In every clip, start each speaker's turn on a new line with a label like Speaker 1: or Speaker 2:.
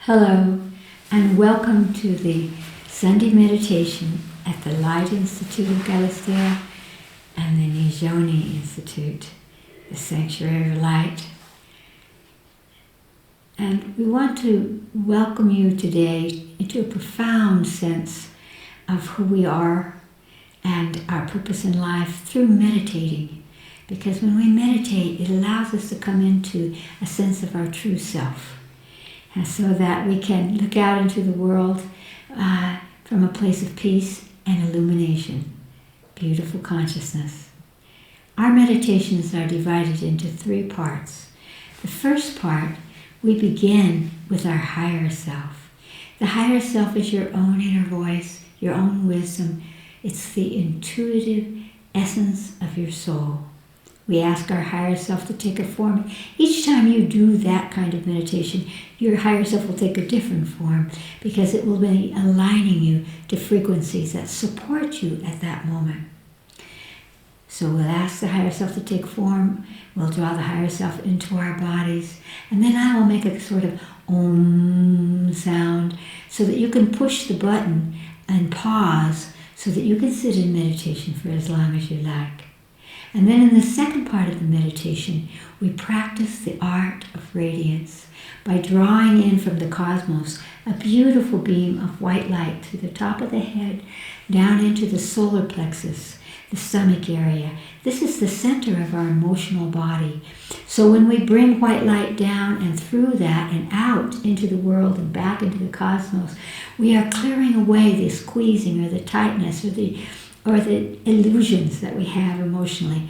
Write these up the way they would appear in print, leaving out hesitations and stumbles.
Speaker 1: Hello, and welcome to the Sunday meditation at the Light Institute of Galisteo and the Nijoni Institute, the Sanctuary of Light. And we want to welcome you today into a profound sense of who we are and our purpose in life through meditating. Because when we meditate, it allows us to come into a sense of our true self. And so that we can look out into the world from a place of peace and illumination, beautiful consciousness. Our meditations are divided into 3 parts. The first part, we begin with our higher self. The higher self is your own inner voice, your own wisdom. It's the intuitive essence of your soul. We ask our higher self to take a form. Each time you do that kind of meditation, your higher self will take a different form because it will be aligning you to frequencies that support you at that moment. So we'll ask the higher self to take form. We'll draw the higher self into our bodies. And then I will make a sort of om sound so that you can push the button and pause so that you can sit in meditation for as long as you like. And then in the second part of the meditation, we practice the art of radiance by drawing in from the cosmos a beautiful beam of white light through the top of the head, down into the solar plexus, the stomach area. This is the center of our emotional body. So when we bring white light down and through that and out into the world and back into the cosmos, we are clearing away the squeezing or the tightness or the illusions that we have emotionally.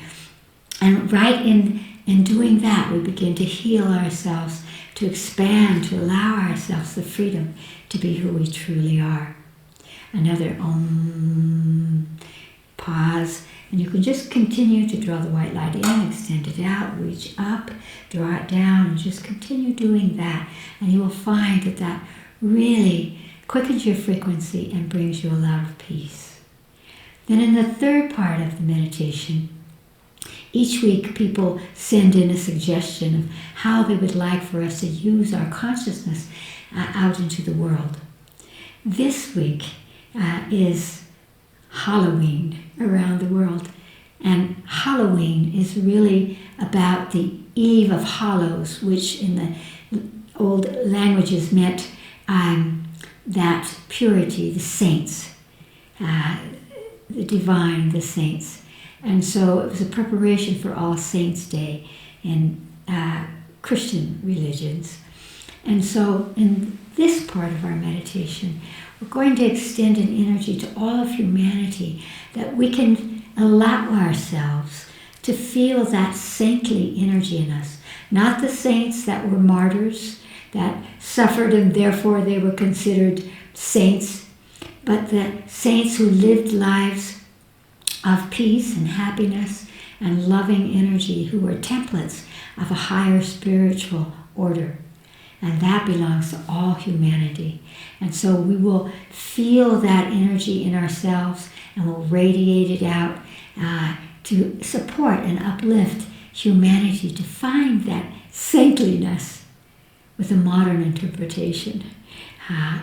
Speaker 1: And right in doing that, we begin to heal ourselves, to expand, to allow ourselves the freedom to be who we truly are. Another pause, and you can just continue to draw the white light in, extend it out, reach up, draw it down, and just continue doing that. And you will find that that really quickens your frequency and brings you a lot of peace. Then in the third part of the meditation, each week people send in a suggestion of how they would like for us to use our consciousness out into the world. This week is Halloween around the world. And Halloween is really about the Eve of Hallows, which in the old languages meant that purity, the saints, the divine, the saints. And so it was a preparation for All Saints' Day in Christian religions. And so in this part of our meditation, we're going to extend an energy to all of humanity that we can allow ourselves to feel that saintly energy in us. Not the saints that were martyrs, that suffered and therefore they were considered saints, but the saints who lived lives of peace and happiness and loving energy, who were templates of a higher spiritual order. And that belongs to all humanity. And so we will feel that energy in ourselves and we'll radiate it out to support and uplift humanity to find that saintliness with a modern interpretation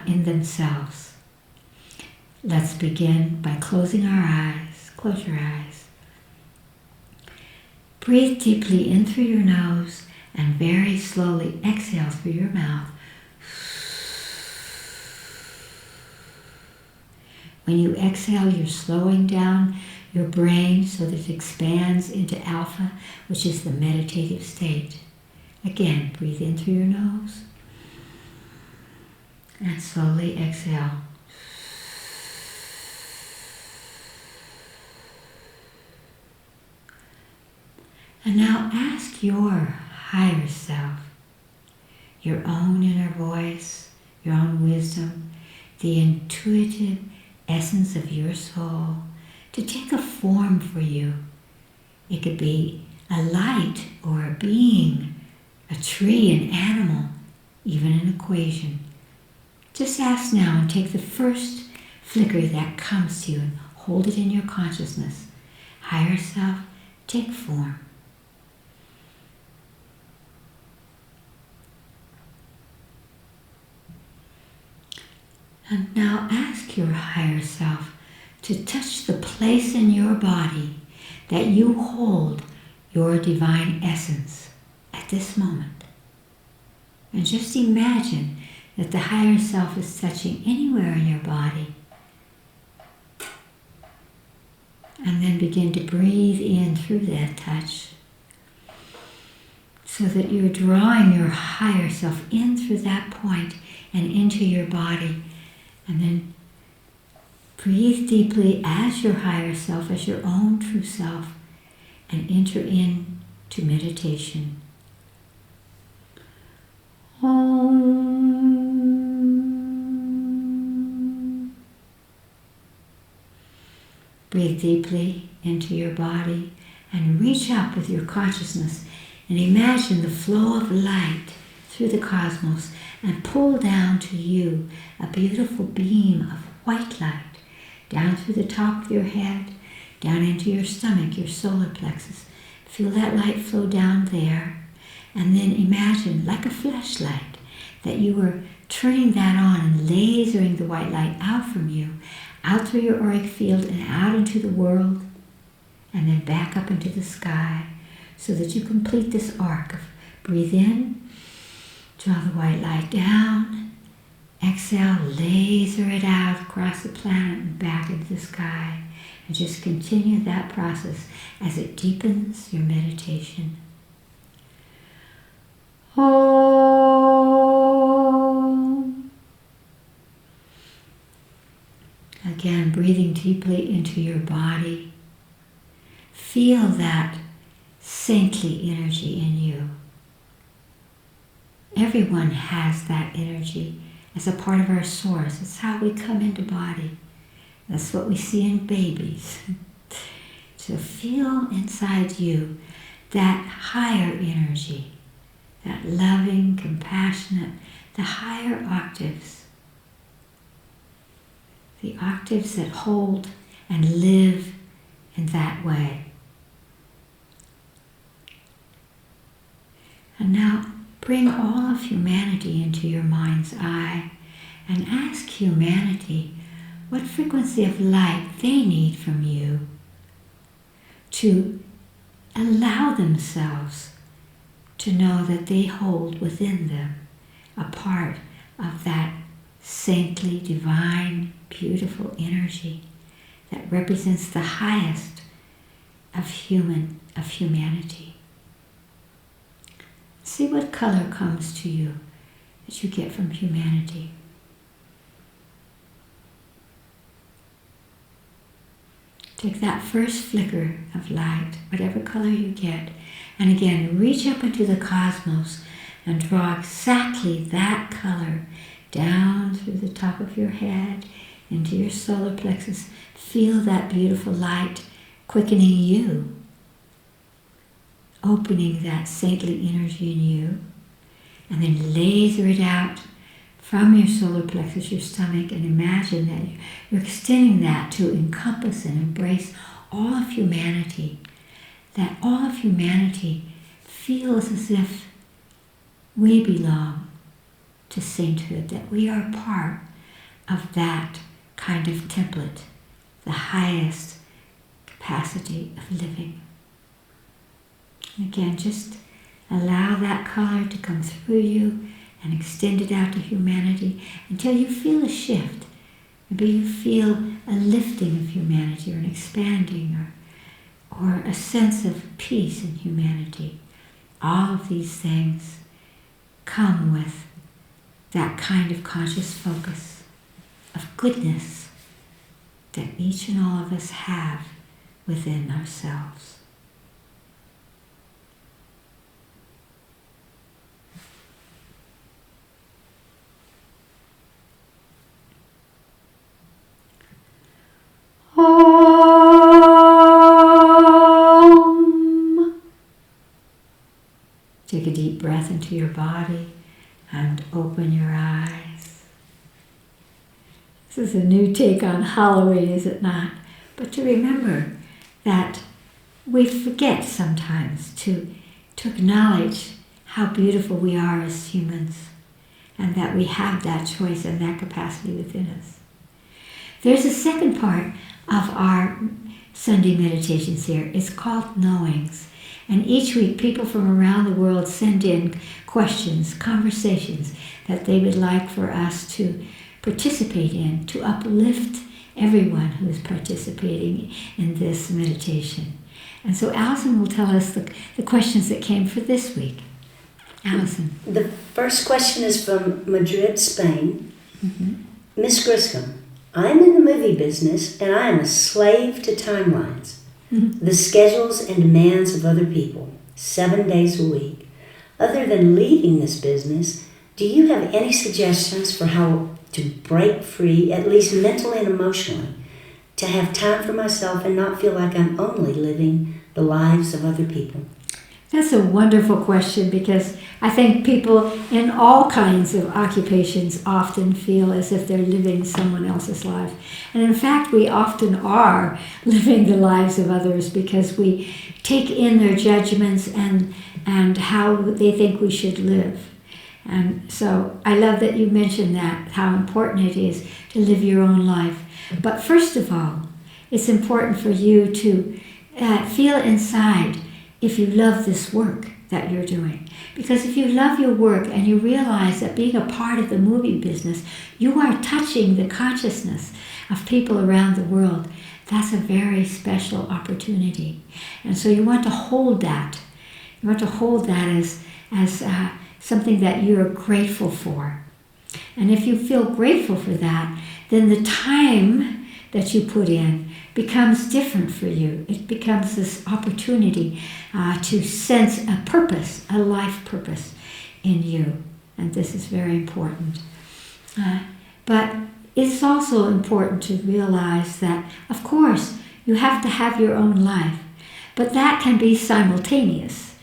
Speaker 1: in themselves. Let's begin by closing our eyes. Close your eyes. Breathe deeply in through your nose and very slowly exhale through your mouth. When you exhale, you're slowing down your brain so that it expands into alpha, which is the meditative state. Again, breathe in through your nose and slowly exhale. And now ask your higher self, your own inner voice, your own wisdom, the intuitive essence of your soul, to take a form for you. It could be a light or a being, a tree, an animal, even an equation. Just ask now and take the first flicker that comes to you and hold it in your consciousness. Higher self, take form. And now ask your higher self to touch the place in your body that you hold your divine essence at this moment. And just imagine that the higher self is touching anywhere in your body. And then begin to breathe in through that touch so that you're drawing your higher self in through that point and into your body. And then breathe deeply as your higher self, as your own true self, and enter into meditation. Om. Breathe deeply into your body and reach up with your consciousness and imagine the flow of light through the cosmos and pull down to you a beautiful beam of white light down through the top of your head, down into your stomach, your solar plexus. Feel that light flow down there, and then imagine, like a flashlight, that you were turning that on and lasering the white light out from you, out through your auric field and out into the world, and then back up into the sky, so that you complete this arc of breathe in, draw the white light down, exhale, laser it out across the planet and back into the sky. And just continue that process as it deepens your meditation. Om. Again, breathing deeply into your body. Feel that saintly energy in you. Everyone has that energy as a part of our source. It's how we come into body. That's what we see in babies. So feel inside you that higher energy, that loving, compassionate, the higher octaves. The octaves that hold and live in that way. And now bring all of humanity into your mind's eye and ask humanity what frequency of light they need from you to allow themselves to know that they hold within them a part of that saintly, divine, beautiful energy that represents the highest of humanity. See what color comes to you that you get from humanity. Take that first flicker of light, whatever color you get, and again, reach up into the cosmos and draw exactly that color down through the top of your head, into your solar plexus. Feel that beautiful light quickening you, opening that saintly energy in you, and then laser it out from your solar plexus, your stomach, and imagine that you're extending that to encompass and embrace all of humanity. That all of humanity feels as if we belong to sainthood, that we are part of that kind of template, the highest capacity of living. And again, just allow that color to come through you and extend it out to humanity until you feel a shift. Maybe you feel a lifting of humanity or an expanding or a sense of peace in humanity. All of these things come with that kind of conscious focus of goodness that each and all of us have within ourselves. Om. Take a deep breath into your body and open your eyes. This is a new take on Halloween, is it not? But to remember that we forget sometimes to acknowledge how beautiful we are as humans and that we have that choice and that capacity within us. There's a second part of our Sunday meditations here. It's called knowings. And each week, people from around the world send in questions, conversations that they would like for us to participate in, to uplift everyone who is participating in this meditation. And so Allison will tell us the questions that came for this week. Allison.
Speaker 2: The first question is from Madrid, Spain. Miss Griscom, I'm in the movie business and I am a slave to timelines, the schedules and demands of other people, 7 days a week. Other than leaving this business, do you have any suggestions for how to break free, at least mentally and emotionally, to have time for myself and not feel like I'm only living the lives of other people?
Speaker 1: That's a wonderful question, because I think people in all kinds of occupations often feel as if they're living someone else's life. And in fact, we often are living the lives of others because we take in their judgments and how they think we should live. And so I love that you mentioned that, how important it is to live your own life. But first of all, it's important for you to feel inside if you love this work that you're doing. Because if you love your work and you realize that being a part of the movie business, you are touching the consciousness of people around the world, that's a very special opportunity. And so you want to hold that. You want to hold that as something that you're grateful for. And if you feel grateful for that, then the time that you put in becomes different for you. It becomes this opportunity to sense a purpose, a life purpose in you. And this is very important. But it's also important to realize that, of course, you have to have your own life. But that can be simultaneous.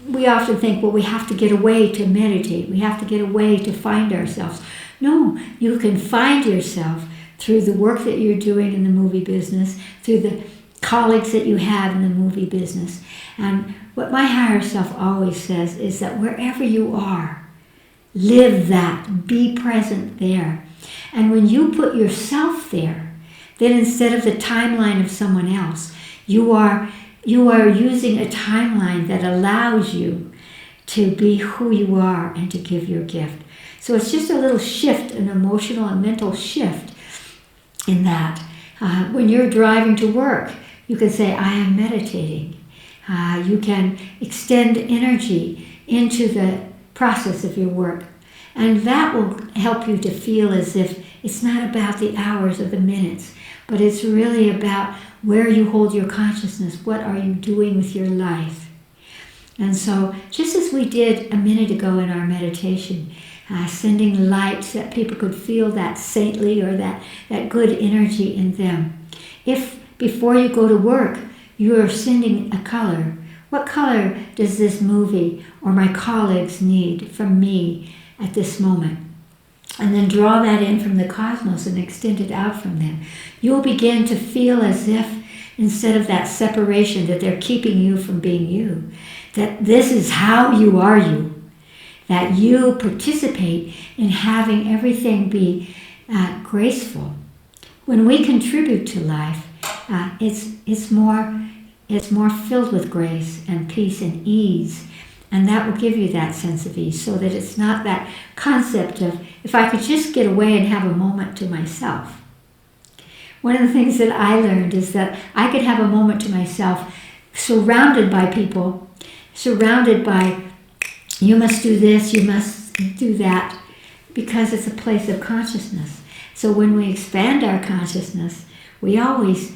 Speaker 1: We often think, well, we have to get away to meditate. We have to get away to find ourselves. No, you can find yourself through the work that you're doing in the movie business, through the colleagues that you have in the movie business. And what my higher self always says is that wherever you are, live that, be present there. And when you put yourself there, then instead of the timeline of someone else, you are using a timeline that allows you to be who you are and to give your gift. So it's just a little shift, an emotional and mental shift in that. When you're driving to work, you can say, I am meditating. You can extend energy into the process of your work. And that will help you to feel as if it's not about the hours or the minutes, but it's really about where you hold your consciousness. What are you doing with your life? And so, just as we did a minute ago in our meditation, sending light so that people could feel that saintly or that good energy in them. If before you go to work, you are sending a color, what color does this movie or my colleagues need from me at this moment? And then draw that in from the cosmos and extend it out from them. You'll begin to feel as if, instead of that separation, that they're keeping you from being you, that this is how you are you. That you participate in having everything be graceful. When we contribute to life, it's more filled with grace and peace and ease, and that will give you that sense of ease, so that it's not that concept of, if I could just get away and have a moment to myself. One of the things that I learned is that I could have a moment to myself, surrounded by people, surrounded by, you must do this, you must do that, because it's a place of consciousness. So when we expand our consciousness, we always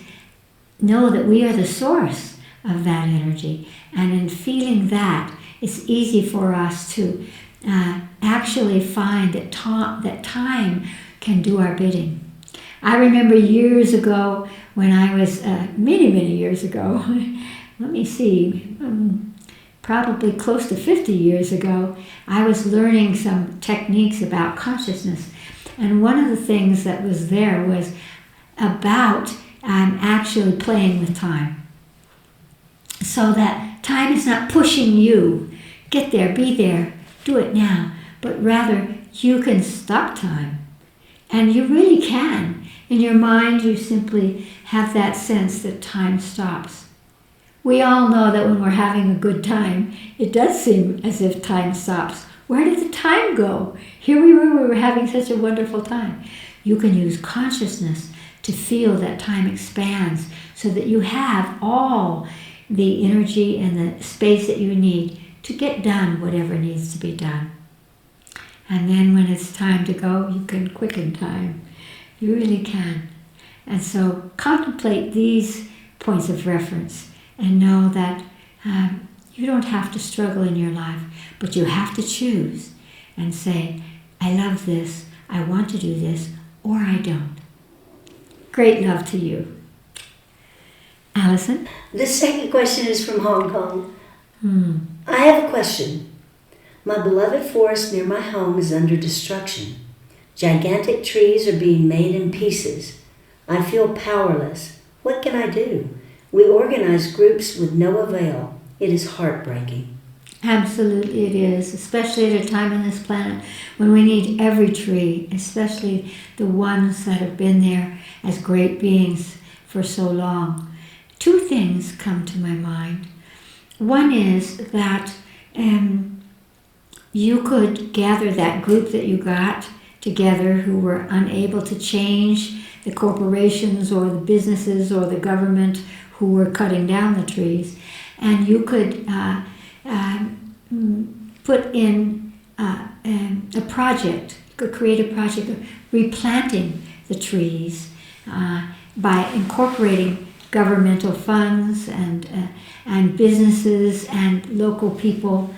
Speaker 1: know that we are the source of that energy. And in feeling that, it's easy for us to actually find that time can do our bidding. I remember years ago, when I was, many years ago, let me see, probably close to 50 years ago, I was learning some techniques about consciousness. And one of the things that was there was about actually playing with time. So that time is not pushing you, get there, be there, do it now, but rather you can stop time. And you really can. In your mind, you simply have that sense that time stops. We all know that when we're having a good time, it does seem as if time stops. Where did the time go? Here we were having such a wonderful time. You can use consciousness to feel that time expands so that you have all the energy and the space that you need to get done whatever needs to be done. And then when it's time to go, you can quicken time. You really can. And so contemplate these points of reference and know that you don't have to struggle in your life, but you have to choose and say, I love this, I want to do this, or I don't. Great love to you. Allison?
Speaker 2: The second question is from Hong Kong. I have a question. My beloved forest near my home is under destruction. Gigantic trees are being made in pieces. I feel powerless. What can I do? We organize groups with no avail. It is heartbreaking.
Speaker 1: Absolutely it is, especially at a time on this planet when we need every tree, especially the ones that have been there as great beings for so long. Two things come to my mind. One is that you could gather that group that you got together who were unable to change the corporations or the businesses or the government who were cutting down the trees, and you could put in a project. You could create a project of replanting the trees by incorporating governmental funds and businesses and local people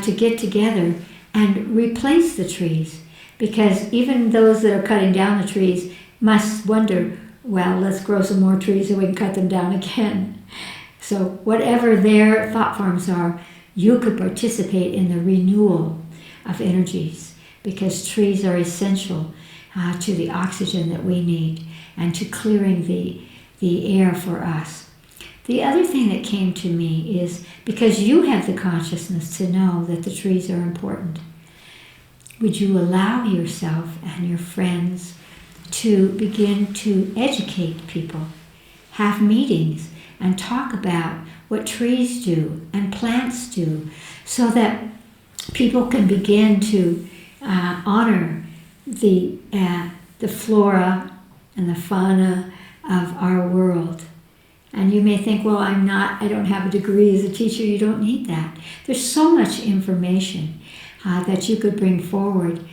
Speaker 1: to get together and replace the trees. Because even those that are cutting down the trees must wonder, well, let's grow some more trees so we can cut them down again. So whatever their thought forms are, you could participate in the renewal of energies, because trees are essential to the oxygen that we need and to clearing the air for us. The other thing that came to me is, because you have the consciousness to know that the trees are important, would you allow yourself and your friends to begin to educate people, have meetings, and talk about what trees do and plants do, so that people can begin to honor the flora and the fauna of our world. And you may think, well, I don't have a degree as a teacher. You don't need that. There's so much information that you could bring forward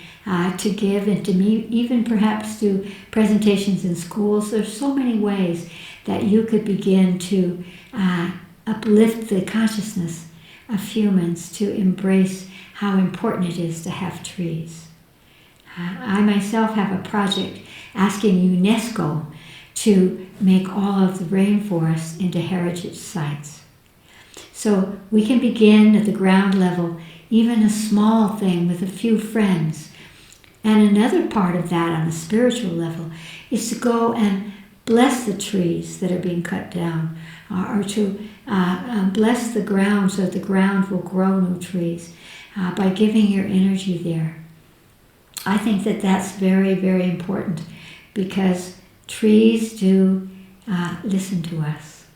Speaker 1: to give, and to me, even perhaps do presentations in schools. There's so many ways that you could begin to uplift the consciousness of humans to embrace how important it is to have trees. I myself have a project asking UNESCO to make all of the rainforests into heritage sites. So we can begin at the ground level, even a small thing with a few friends. And another part of that on a spiritual level is to go and bless the trees that are being cut down, or to bless the ground so that the ground will grow new trees by giving your energy there. I think that that's very, very important, because trees do listen to us,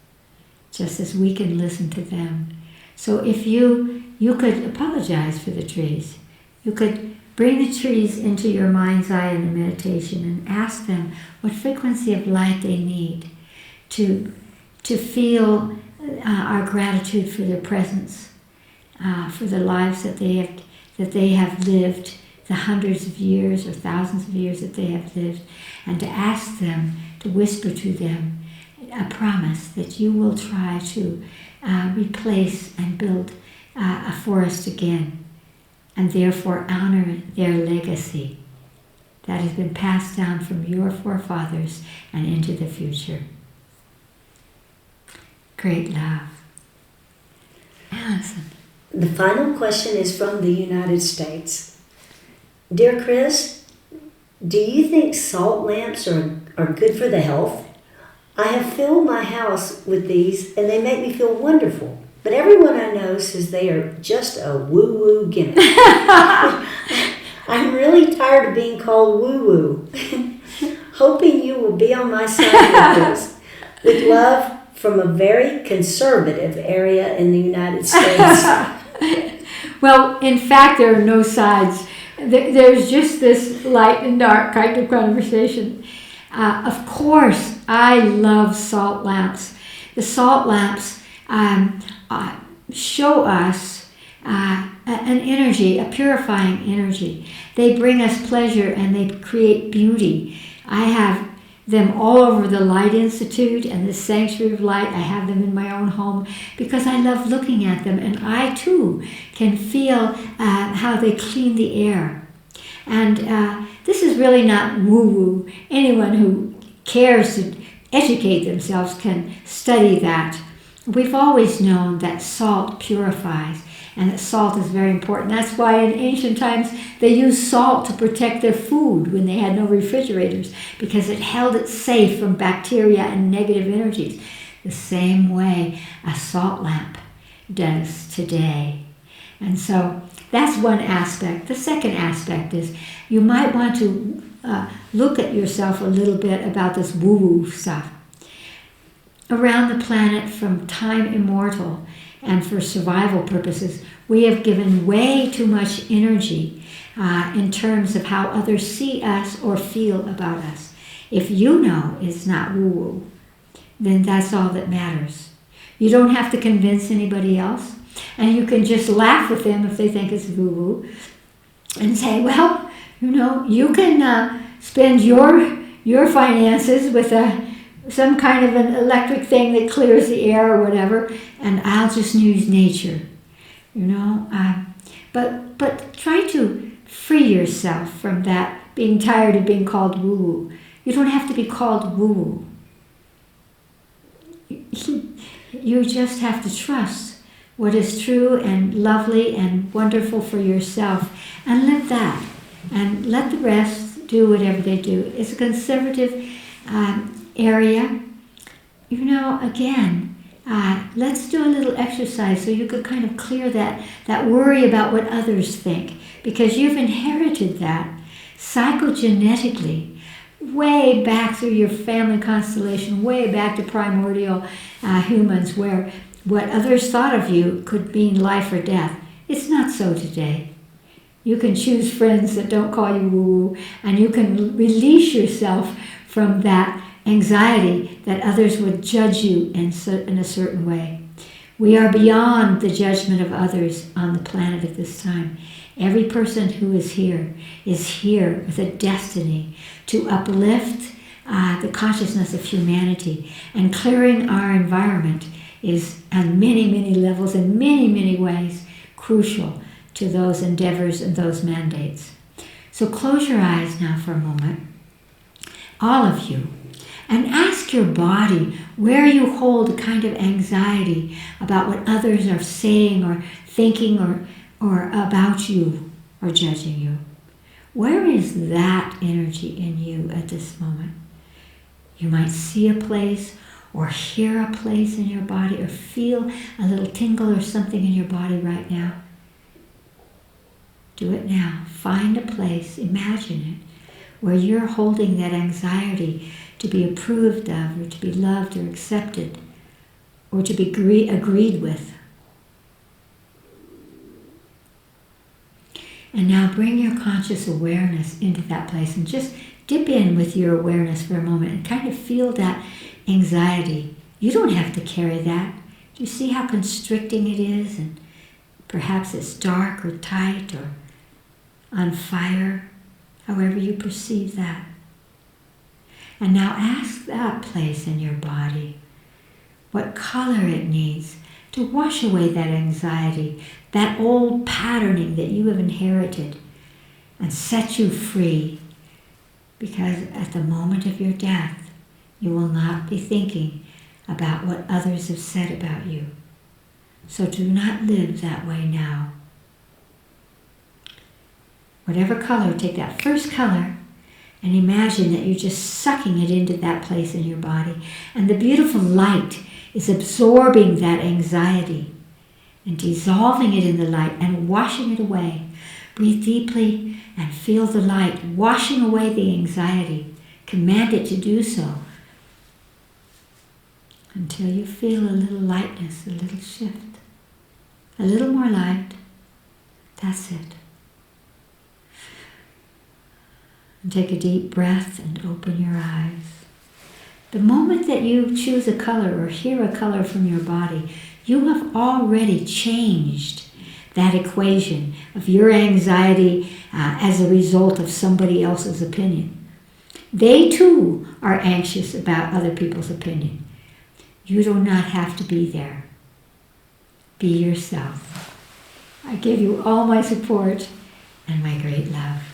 Speaker 1: just as we can listen to them. So if you could apologize for the trees. You could bring the trees into your mind's eye in the meditation and ask them what frequency of light they need to feel our gratitude for their presence, for the lives that they have lived, the hundreds of years or thousands of years that they have lived, and to ask them, to whisper to them a promise that you will try to replace and build a forest again, and therefore honor their legacy that has been passed down from your forefathers and into the future. Great love. Allison.
Speaker 2: The final question is from the United States. Dear Chris, do you think salt lamps are good for the health? I have filled my house with these and they make me feel wonderful. But everyone I know says they are just a woo-woo gimmick. I'm really tired of being called woo-woo. Hoping you will be on my side with this. With love from a very conservative area in the United States.
Speaker 1: Well, in fact, there are no sides. There's just this light and dark kind of conversation. Of course, I love salt lamps. The salt lamps show us an energy, a purifying energy. They bring us pleasure and they create beauty. I have them all over the Light Institute and the Sanctuary of Light. I have them in my own home because I love looking at them, and I too can feel how they clean the air. And this is really not woo-woo. Anyone who cares to educate themselves can study that. We've always known that salt purifies and that salt is very important. That's why in ancient times they used salt to protect their food when they had no refrigerators, because it held it safe from bacteria and negative energies. The same way a salt lamp does today. And so that's one aspect. The second aspect is you might want to look at yourself a little bit about this woo-woo stuff. Around the planet from time immortal and for survival purposes, we have given way too much energy in terms of how others see us or feel about us. If you know it's not woo-woo, then that's all that matters. You don't have to convince anybody else, and you can just laugh with them if they think it's woo-woo and say, well, you can spend your finances with some kind of an electric thing that clears the air or whatever, and I'll just use nature, But try to free yourself from that, being tired of being called woo-woo. You don't have to be called woo-woo. You just have to trust what is true and lovely and wonderful for yourself and live that. And let the rest do whatever they do. It's a conservative area. Again, let's do a little exercise so you could kind of clear that worry about what others think, because you've inherited that psychogenetically way back through your family constellation, way back to primordial humans, where what others thought of you could mean life or death. It's not so today. You can choose friends that don't call you woo-woo, and you can release yourself from that anxiety that others would judge you in a certain way. We are beyond the judgment of others on the planet at this time. Every person who is here with a destiny to uplift the consciousness of humanity, and clearing our environment is on many, many levels, in many, many ways, crucial to those endeavors and those mandates. So close your eyes now for a moment, all of you, and ask your body where you hold a kind of anxiety about what others are saying or thinking or about you or judging you. Where is that energy in you at this moment? You might see a place or hear a place in your body or feel a little tingle or something in your body right now. Do it now. Find a place, imagine it, where you're holding that anxiety to be approved of or to be loved or accepted or to be agreed with. And now bring your conscious awareness into that place and just dip in with your awareness for a moment and kind of feel that anxiety. You don't have to carry that. Do you see how constricting it is? And perhaps it's dark or tight or on fire, however you perceive that. And now ask that place in your body what color it needs to wash away that anxiety, that old patterning that you have inherited, and set you free. Because at the moment of your death, you will not be thinking about what others have said about you. So do not live that way now. Whatever color, take that first color and imagine that you're just sucking it into that place in your body. And the beautiful light is absorbing that anxiety and dissolving it in the light and washing it away. Breathe deeply and feel the light washing away the anxiety. Command it to do so until you feel a little lightness, a little shift, a little more light. That's it. And take a deep breath and open your eyes. The moment that you choose a color or hear a color from your body, you have already changed that equation of your anxiety as a result of somebody else's opinion. They too are anxious about other people's opinion. You do not have to be there. Be yourself. I give you all my support and my great love.